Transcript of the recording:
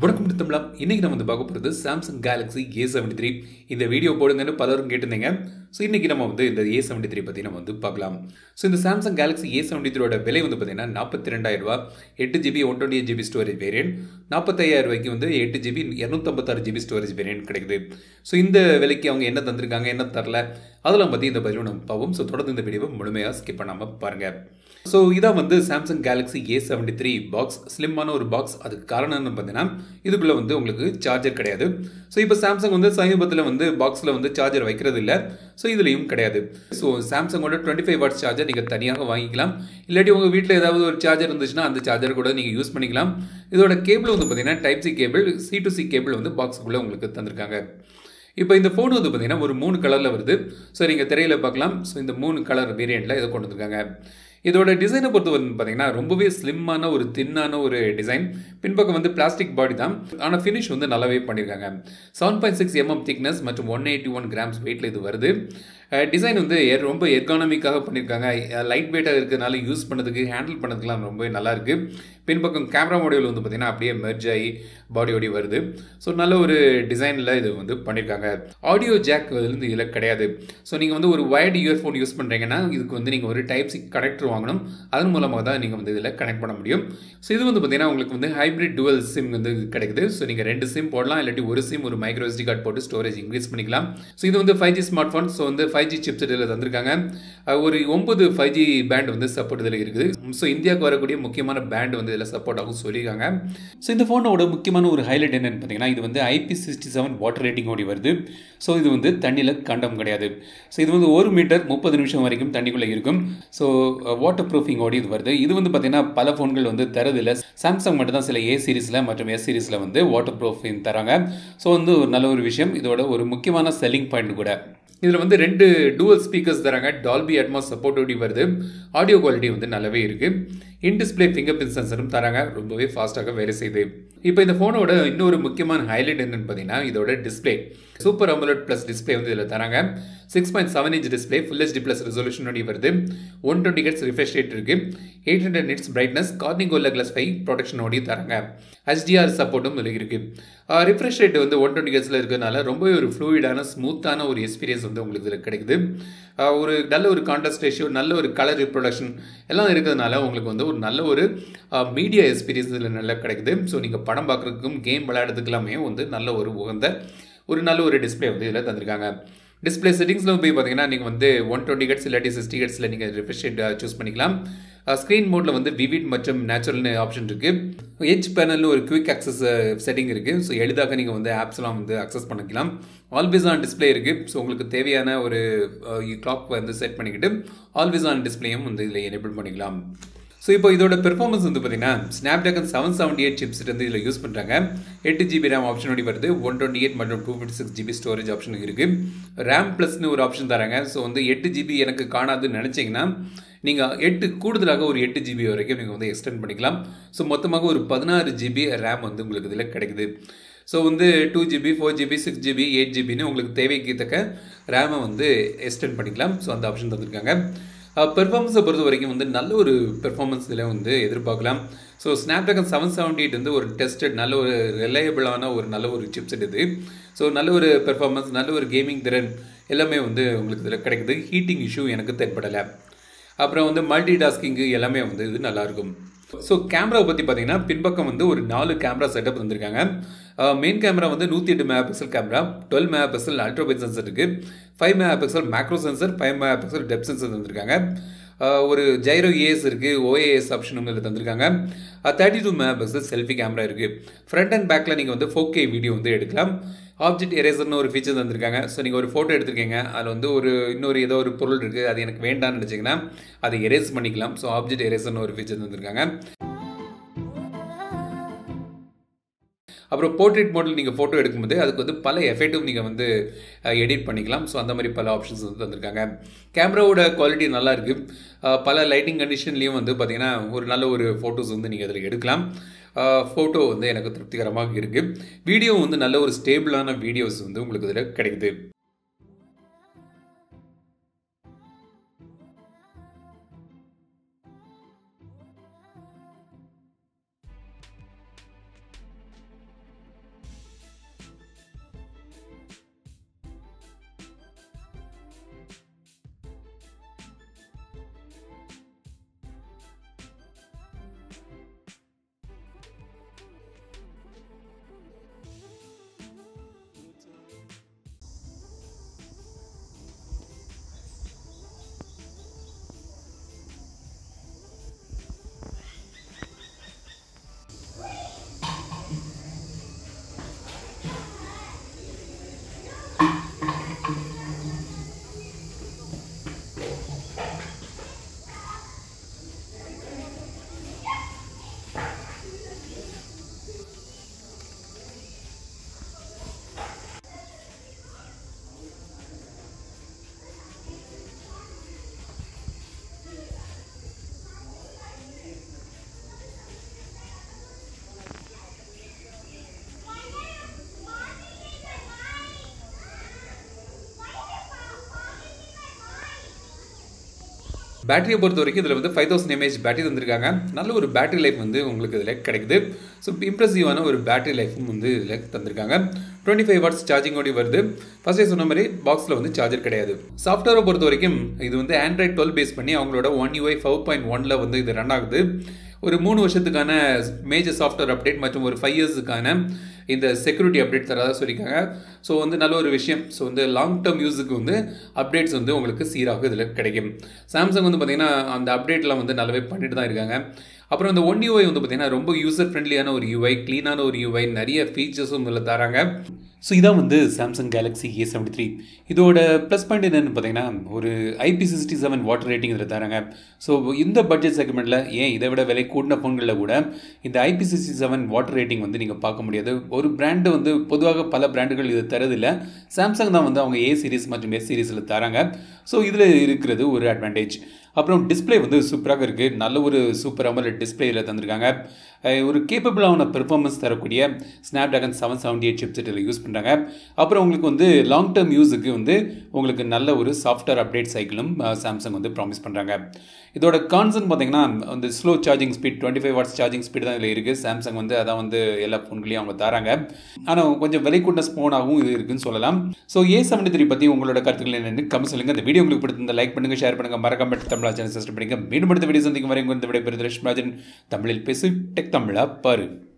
வணக்கம் தமிழா. இன்னைக்கு நம்ம வந்து பார்க்க போகிறது சாம்சங் கேலக்ஸி A73. இந்த வீடியோ போடுங்கன்னு பலரும் கேட்டிருந்தீங்க. ஸோ இன்னைக்கு நம்ம வந்து இந்த A73 பற்றி நம்ம வந்து பார்க்கலாம். ஸோ இந்த சாம்சங் கேலக்ஸி A73 விலை வந்து பார்த்தீங்கன்னா 42,000 8GB 128GB ஸ்டோரேஜ் வேரியன்ட், 45,000 வந்து 8GB 256GB ஸ்டோரேஜ் வேரியன்ட் கிடைக்குது. ஸோ இந்த விலைக்கு அவங்க என்ன தந்திருக்காங்க, என்ன தரல, அதெல்லாம் பற்றி இந்த பதிவில் நம்ம பார்ப்போம். ஸோ தொடர்ந்து இந்த வீடியோவை முழுமையாக ஸ்கிப் பண்ணாமல் பாருங்கள். ஸோ இதான் வந்து சாம்சங் கேலக்ஸி A73 பாக்ஸ், ஸ்லிம்மான ஒரு பாக்ஸ். அதுக்கு காரணம் என்ன பார்த்தீங்கன்னா, இதுக்குள்ளே வந்து உங்களுக்கு சார்ஜர் கிடையாது. ஸோ இப்போ சாம்சங் வந்து சமீபத்தில் வந்து பாக்ஸில் வந்து சார்ஜர் வைக்கிறது இல்லை. ஸோ இதுலேயும் கிடையாது. ஸோ சாம்சங்கோட 25 வாட்ஸ் சார்ஜர் நீங்கள் தனியாக வாங்கிக்கலாம். இல்லாட்டி உங்கள் வீட்டில் ஏதாவது ஒரு சார்ஜர் இருந்துச்சுன்னா அந்த சார்ஜர் கூட நீங்கள் யூஸ் பண்ணிக்கலாம். இதோட கேபிள் வந்து பார்த்தீங்கன்னா type C cable, C2C cable வந்து பாக்ஸுக்குள்ளே உங்களுக்கு தந்திருக்காங்க. இப்போ இந்த ஃபோன் வந்து பார்த்தீங்கன்னா ஒரு 3 கலரில் வருது. ஸோ நீங்கள் திரையில் பார்க்கலாம். ஸோ இந்த 3 கலர் வேரியண்ட்டில் இதை கொண்டு வந்திருக்காங்க. இதோட டிசைனை பொறுத்து வந்து பார்த்தீங்கன்னா ரொம்பவே ஸ்லிம்மான ஒரு தின்னான ஒரு டிசைன். பின்பக்கம் வந்து பிளாஸ்டிக் பாடி தான், ஆனால் ஃபினிஷ் வந்து நல்லாவே பண்ணியிருக்காங்க. 7.6 mm திக்னஸ் மற்றும் 181 கிராம்ஸ் வெயிட்டில் இது வருது. டிசைன் வந்து ரொம்ப எர்கானமிக்காக பண்ணியிருக்காங்க. லைட் வெயிட்டாக இருக்கிறதுனால யூஸ் பண்ணுறதுக்கு, ஹேண்டில் பண்ணுறதுக்குலாம் ரொம்ப நல்லாயிருக்கு. பின்பக்கம் கேமரா மாடியூல் வந்து பார்த்தீங்கன்னா அப்படியே மெர்ஜ் ஆகி பாடியோடி வருது. ஸோ நல்ல ஒரு டிசைனில் இது வந்து பண்ணியிருக்காங்க. ஆடியோ ஜாக் வந்து இதில் கிடையாது. ஸோ நீங்கள் வந்து ஒரு வயர்டு இயர்ஃபோன் யூஸ் பண்ணுறீங்கன்னா இதுக்கு வந்து நீங்கள் ஒரு டைப் சி கனெக்டர் வாங்கணும். அதன் மூலமாக தான் நீங்கள் வந்து இதில் கனெக்ட் பண்ண முடியும். ஸோ இது வந்து பார்த்தீங்கன்னா உங்களுக்கு வந்து ஹைப்ரிட் டுவல் சிம் வந்து கிடைக்குது. ஸோ நீங்கள் 2 சிம் போடலாம், இல்லாட்டி ஒரு சிம் ஒரு மைக்ரோ SD கார்டு போட்டு ஸ்டோரேஜ் இன்க்ரீஸ் பண்ணிக்கலாம். ஸோ இது வந்து 5G ஸ்மார்ட் ஃபோன். ஸோ வந்து 5G சிப்செட் இதில் தந்திருக்காங்க. ஒரு 9 5G பேண்ட் வந்து சப்போர்ட் இதில் இருக்குது. ஸோ இந்தியாவுக்கு வரக்கூடிய முக்கியமான பேண்ட் வந்து இதில் சப்போர்ட் ஆகும் சொல்லியிருக்காங்க. ஸோ இந்த ஃபோனோட முக்கியமான ஒரு ஹைலைட் என்னன்னு பார்த்தீங்கன்னா, இது வந்து IP67 வாட்டர் ரேட்டிங் ஓடி வருது. ஸோ இது வந்து தண்ணியில் கண்டம் கிடையாது. ஸோ இது வந்து 1 மீட்டர் 30 நிமிஷம் வரைக்கும் தண்ணிக்குள்ளே இருக்கும். ஸோ வாட்டர் ப்ரூஃபிங் ஓடி இது வருது. இது வந்து பார்த்தீங்கன்னா பல ஃபோன்கள் வந்து தரதில்லை. சாம்சங் மட்டும் தான் சில A சீரிஸில் மற்றும் S சீரிஸில் வந்து வாட்டர் ப்ரூஃபிங் தராங்க. ஸோ வந்து ஒரு நல்ல ஒரு விஷயம். இதோட ஒரு முக்கியமான செல்லிங் பாயிண்ட் கூட. இதில் வந்து 2 டூவல் ஸ்பீக்கர்ஸ் தராங்க. டால்பி அட்மாஸ் சப்போர்ட்டோடி வருது. ஆடியோ குவாலிட்டி வந்து நல்லாவே இருக்குது. இன் டிஸ்பிளே ஃபிங்கர் பிரிண்ட் சென்சரும் தராங்க. ரொம்பவே ஃபாஸ்ட்டாக வேலை செய்யுது. இப்போ இந்த ஃபோனோட இன்னொரு முக்கியமான ஹைலைட் என்னன்னு பார்த்தீங்கன்னா, இதோட display super AMOLED plus display வந்து இதில் தராங்க. 6.7 inch டிஸ்பிளே, ஃபுல் HD ப்ளஸ் ரெசல்யூஷனோடி வருது. 120 Hz ரிஃப்ரெஷ் ரேட் இருக்குது. 800 nits brightness, Corning Gorilla glass 5 ப்ரொடெக்ஷனோடி தராங்க. HDR சப்போர்ட்டும் இதில் இருக்குது. ரிஃப்ரெஷ் ரேட் வந்து 120 Hzல இருக்கிறதுனால ரொம்பவே ஒரு ஃப்ளூயிடான ஸ்மூத்தான ஒரு எக்ஸ்பீரியன்ஸ் வந்து உங்களுக்கு இதில் கிடைக்குது. ஒரு நல்ல ஒரு கான்ட்ராஸ்ட் ரேஷியோ, நல்ல ஒரு கலர் ரிப்ரொடக்ஷன் எல்லாம் இருக்கிறதுனால உங்களுக்கு வந்து ஒரு நல்ல ஒரு மீடியா எக்ஸ்பீரியன்ஸ் இதில் நல்லா கிடைக்குது. ஸோ நீங்கள் படம் பார்க்குறதுக்கும் கேம் விளையாடுறதுக்கு எல்லாமே வந்து நல்ல ஒரு உகந்த ஒரு நல்ல ஒரு டிஸ்பிளே வந்து இதில் தந்திருக்காங்க. டிஸ்பிளே செட்டிங்ஸில் போய் பார்த்தீங்கன்னா நீங்கள் வந்து 120 Hz இல்லாட்டி 60 Hzல நீங்கள் ரிஃப்ரெஷ் ரேட் சூஸ் பண்ணிக்கலாம். ஸ்க்ரீன் மோடில் வந்து விவிட் மற்றும் நேச்சுரல்னு ஆப்ஷன் இருக்குது. எட்ஜ் பேனலில் ஒரு குவிக் ஆக்சஸ் செட்டிங் இருக்குது. ஸோ எளிதாக நீங்கள் வந்து ஆப்ஸ்லாம் வந்து அக்சஸ் பண்ணிக்கலாம். ஆல்வேஸ் ஆன் டிஸ்பிளே இருக்குது. ஸோ உங்களுக்கு தேவையான ஒரு கிளாக் வந்து செட் பண்ணிக்கிட்டு ஆல்வேஸ் ஆன் டிஸ்பிளேயும் வந்து இதில் எனேபிள் பண்ணிக்கலாம். ஸோ இப்போ இதோட பெர்ஃபார்மன்ஸ் வந்து பார்த்தீங்கன்னா ஸ்னாப்டிராகன் 778 சிப்செட் வந்து இதில் யூஸ் பண்ணுறாங்க. 8GB ரேம் ஆப்ஷனோடி வருது. 128 மற்றும் 256GB ஸ்டோரேஜ் ஆப்ஷன் இருக்குது. ரேம் ப்ளஸ்னு ஒரு ஆப்ஷன் தராங்க. ஸோ வந்து 8GB எனக்கு காணாதுன்னு நினச்சிங்கன்னா நீங்கள் 8 கூடுதலாக ஒரு 8GB வரைக்கும் நீங்கள் வந்து எக்ஸ்டெண்ட் பண்ணிக்கலாம். ஸோ மொத்தமாக ஒரு 16GB ரேம் வந்து உங்களுக்கு இதில் கிடைக்குது. ஸோ வந்து 2GB 4GB 6GB 8GBன்னு உங்களுக்கு தேவைக்கு தக்க ரேமை வந்து எக்ஸ்டெண்ட் பண்ணிக்கலாம். ஸோ அந்த ஆப்ஷன் தந்திருக்காங்க. பெர்ஃபார்மன்ஸை பொறுத்த வரைக்கும் வந்து நல்ல ஒரு பெர்ஃபார்மன்ஸ் இதில் வந்து எதிர்பார்க்கலாம். ஸோ ஸ்னாப்டிராகன் 778 வந்து ஒரு டெஸ்டட் நல்ல ஒரு ரிலையபிளான ஒரு நல்ல ஒரு சிப்செட் இது. ஸோ நல்ல ஒரு பெர்ஃபார்மன்ஸ், நல்ல ஒரு கேமிங் திறன் எல்லாமே வந்து உங்களுக்கு இதில் கிடைக்குது. ஹீட்டிங் இஷ்யூ எனக்கு தென்படலை. அப்புறம் வந்து மல்டி டாஸ்கிங்கு எல்லாமே வந்து இது நல்லாயிருக்கும். ஸோ கேமராவை பற்றி பார்த்தீங்கன்னா பின்பக்கம் வந்து ஒரு 4 கேமரா செட்டப் வந்திருக்காங்க. மெயின் கேமரா வந்து 108 MP camera, 12 MP ultra wide sensor இருக்குது, 5 MP macro sensor, 5 MP depth sensor தந்திருக்காங்க. ஒரு ஜைரோ AS இருக்குது, OAS ஆப்ஷனும் இதில் தந்திருக்காங்க. 32 MP செல்ஃபி கேமரா இருக்குது. ஃப்ரண்ட் அண்ட் பேக்கில் நீங்கள் வந்து 4K வீடியோ வந்து எடுக்கலாம். ஆப்ஜெக்ட் எரேசர்னு ஒரு ஃபீச்சர் தந்திருக்காங்க. ஸோ நீங்கள் ஒரு ஃபோட்டோ எடுத்துருக்கீங்க, அதில் வந்து இன்னொரு ஏதோ ஒரு பொருள் இருக்குது, அது எனக்கு வேண்டாம்னு நினச்சிங்கன்னா அதை எரேஸ் பண்ணிக்கலாம். ஸோ ஆப்ஜெக்ட் எரேசர்னு ஒரு ஃபீச்சர் தந்திருக்காங்க. அப்புறம் போர்ட்ரேட் மோடில் நீங்கள் ஃபோட்டோ எடுக்கும்போது அதுக்கு வந்து பல எஃபெக்டும் நீங்கள் வந்து எடிட் பண்ணிக்கலாம். ஸோ அந்த மாதிரி பல ஆப்ஷன்ஸ் வந்து தந்திருக்காங்க. கேமராவோட குவாலிட்டி நல்லா இருக்குது. பல லைட்டிங் கண்டிஷன்லேயும் வந்து பார்த்திங்கன்னா ஒரு நல்ல ஒரு ஃபோட்டோஸ் வந்து நீங்கள் அதில் எடுக்கலாம். ஃபோட்டோ வந்து எனக்கு திருப்திகரமாக இருக்குது. வீடியோ வந்து நல்ல ஒரு ஸ்டேபிளான வீடியோஸ் வந்து உங்களுக்கு இதில் கிடைக்குது. பேட்டரியை பொறுத்த வரைக்கும் இதில் வந்து 5000 mAh பேட்டரி தந்திருக்காங்க. நல்ல ஒரு பேட்டரி லைஃப் வந்து உங்களுக்கு இதில் கிடைக்குது. ஸோ இம்ப்ரெசிவான ஒரு பேட்டரி லைஃபும் வந்து இதில் தந்திருக்காங்க. 25 வாட்ஸ் சார்ஜிங்கோடி வருது. ஃபர்ஸ்டே சொன்ன மாதிரி பாக்ஸில் வந்து சார்ஜர் கிடையாது. சாஃப்ட்வேரை பொறுத்த வரைக்கும் இது வந்து Android 12 பேஸ் பண்ணி அவங்களோட One UI 5.1ல் வந்து இது ரன் ஆகுது. ஒரு 3 வருஷத்துக்கான மேஜர் சாஃப்ட்வேர் அப்டேட் மற்றும் ஒரு 5 இயர்ஸுக்கான இந்த செக்யூரிட்டி அப்டேட் தரதாக சொல்லியிருக்காங்க. ஸோ வந்து நல்ல ஒரு விஷயம். ஸோ வந்து லாங் டேர்ம் யூஸுக்கு வந்து அப்டேட்ஸ் வந்து உங்களுக்கு சீராக இதில் கிடைக்கும். சாம்சங் வந்து பார்த்திங்கன்னா அந்த அப்டேட்லாம் வந்து நல்லாவே பண்ணிட்டு தான் இருக்காங்க. அப்புறம் இந்த One UI வந்து பார்த்திங்கன்னா ரொம்ப யூசர் ஃப்ரெண்ட்லியான ஒரு UI, க்ளீனான ஒரு UI, நிறைய ஃபீச்சர்ஸும் இதில் தராங்க. ஸோ இதான் வந்து சாம்சங் கேலக்ஸி A73. இதோட ப்ளஸ் பாயிண்ட் என்னென்னு பார்த்தீங்கன்னா ஒரு IP67 வாட்டர் ரேட்டிங் இதில் தராங்க. ஸோ இந்த பட்ஜெட் செக்மெண்ட்டில் ஏன் இதை விட விலை கூடின ஃபோன்களில் கூட இந்த IP67 வாட்டர் ரேட்டிங் வந்து நீங்கள் பார்க்க முடியாது. ஒரு பிராண்டு வந்து பொதுவாக பல பிராண்டுகள் இது தரதில்லை. சாம்சங் தான் வந்து அவங்க A சீரிஸ் மற்றும் S சீரிஸில் தராங்க. ஸோ இதில் இருக்கிறது ஒரு அட்வான்டேஜ். அப்புறம் டிஸ்பிளே வந்து சூப்பராக இருக்குது. நல்ல ஒரு சூப்பர் AMOLED டிஸ்பிளே இதில் தந்திருக்காங்க. ஒரு கேப்பபிளான பெர்ஃபார்மன்ஸ் தரக்கூடிய ஸ்னாப்டிராகன் 778 சிப்செட் இதில் யூஸ் பண்ணுறாங்க. அப்புறம் உங்களுக்கு வந்து லாங் டேர்ம் யூஸுக்கு வந்து உங்களுக்கு நல்ல ஒரு சாஃப்ட்வேர் அப்டேட் சைக்கிளும் சாம்சங் வந்து ப்ராமிஸ் பண்ணுறாங்க. இதோட கான்சர்ன் பார்த்தீங்கன்னா அந்த slow charging speed 25 watts charging speed தான் இதில் இருக்குது. சாம்சங் வந்து அதான் வந்து எல்லா ஃபோன்களையும் அவங்க தராங்க. ஆனால் கொஞ்சம் விலை கூட்ட ஃபோனாகவும் இது இருக்குன்னு சொல்லலாம். ஸோ A73 பற்றி உங்களோட கருத்துக்கள் என்னென்னு கமெண்ட் சொல்லுங்கள். இந்த வீடியோ உங்களுக்கு பிடிச்சிருந்தா லைக் பண்ணுங்கள், ஷேர் பண்ணுங்கள், மறக்காம தமிழா சேனல் சப்ஸ்கிரைப் பண்ணுங்கள். மீண்டும் அடுத்த வீடியோ சந்திக்கும் வரை உங்கள் இந்த விடைபெறுவது ராஜன். தமிழில் பேசு டெக் தமிழா பாரு.